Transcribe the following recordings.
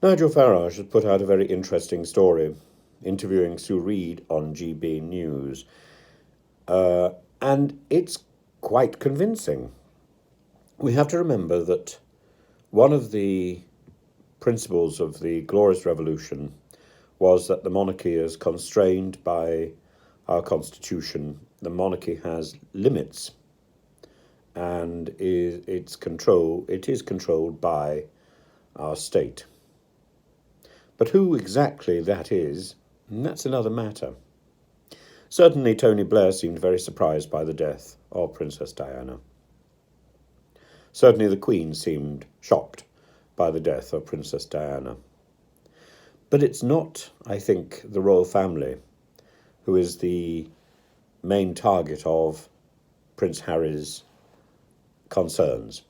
Nigel Farage has put out a very interesting story, interviewing Sue Reed on GB News, and it's quite convincing. We have to remember that one of the principles of the Glorious Revolution was that the monarchy is constrained by our constitution. The monarchy has limits, and it is controlled by our state. But who exactly that is, that's another matter. Certainly Tony Blair seemed very surprised by the death of Princess Diana. Certainly the Queen seemed shocked by the death of Princess Diana. But it's not, I think, the royal family who is the main target of Prince Harry's concerns.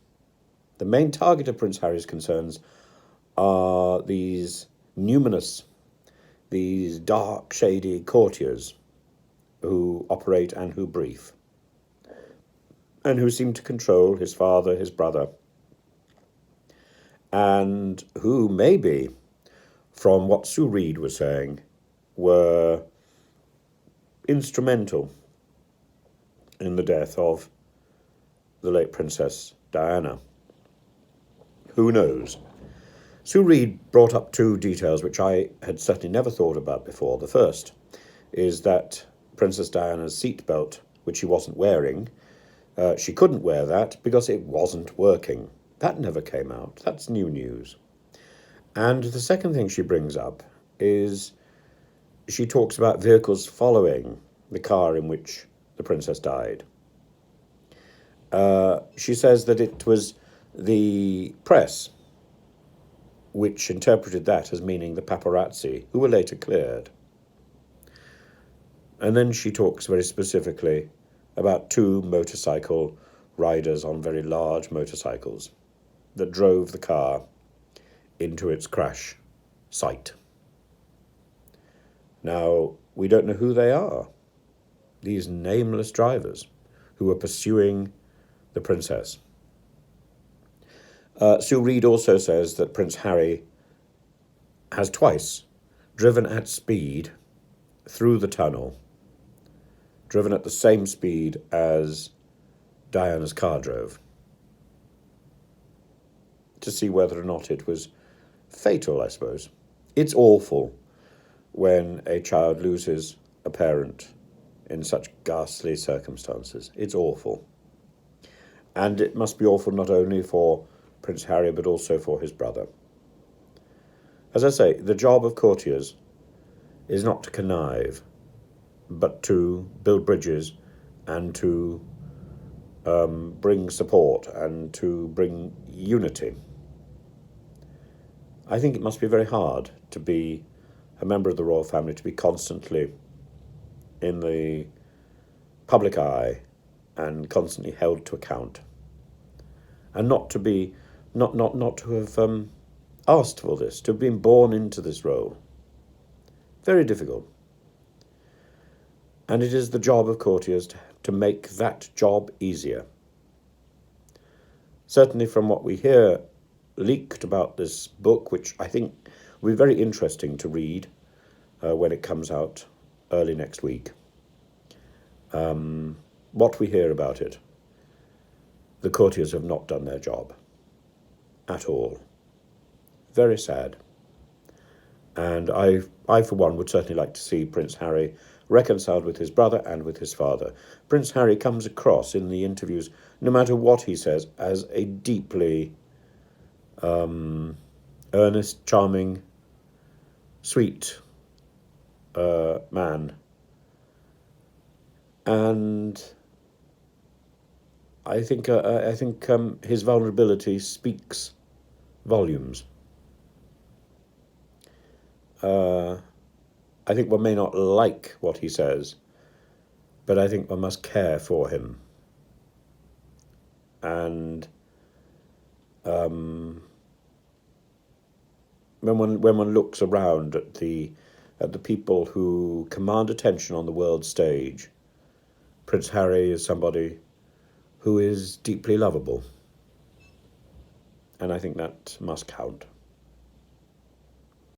The main target of Prince Harry's concerns are these numinous, these dark, shady courtiers who operate and who brief, and who seem to control his father, his brother, and who maybe, from what Sue Reed was saying, were instrumental in the death of the late Princess Diana. Who knows? Sue Reed brought up two details which I had certainly never thought about before. The first is that Princess Diana's seatbelt, which she wasn't wearing, she couldn't wear that because it wasn't working. That never came out. That's new news. And the second thing she brings up is she talks about vehicles following the car in which the princess died. She says that it was the press which interpreted that as meaning the paparazzi, who were later cleared. And then she talks very specifically about two motorcycle riders on very large motorcycles that drove the car into its crash site. Now, we don't know who they are, these nameless drivers who were pursuing the princess. Sue Reed also says that Prince Harry has twice driven at speed through the tunnel, driven at the same speed as Diana's car drove, to see whether or not it was fatal, I suppose. It's awful when a child loses a parent in such ghastly circumstances. It's awful. And it must be awful not only for Prince Harry, but also for his brother. As I say, the job of courtiers is not to connive, but to build bridges and to bring support and to bring unity. I think it must be very hard to be a member of the royal family, to be constantly in the public eye and constantly held to account, and not to be not to have asked for this, to have been born into this role. Very difficult. And it is the job of courtiers to make that job easier. Certainly from what we hear leaked about this book, which I think will be very interesting to read when it comes out early next week. What we hear about it, the courtiers have not done their job at all. Very sad. And I for one, would certainly like to see Prince Harry reconciled with his brother and with his father. Prince Harry comes across in the interviews, no matter what he says, as a deeply earnest, charming, sweet man. And I think his vulnerability speaks volumes. I think one may not like what he says, but I think one must care for him. And when one looks around at the people who command attention on the world stage, Prince Harry is somebody who is deeply lovable. And I think that must count.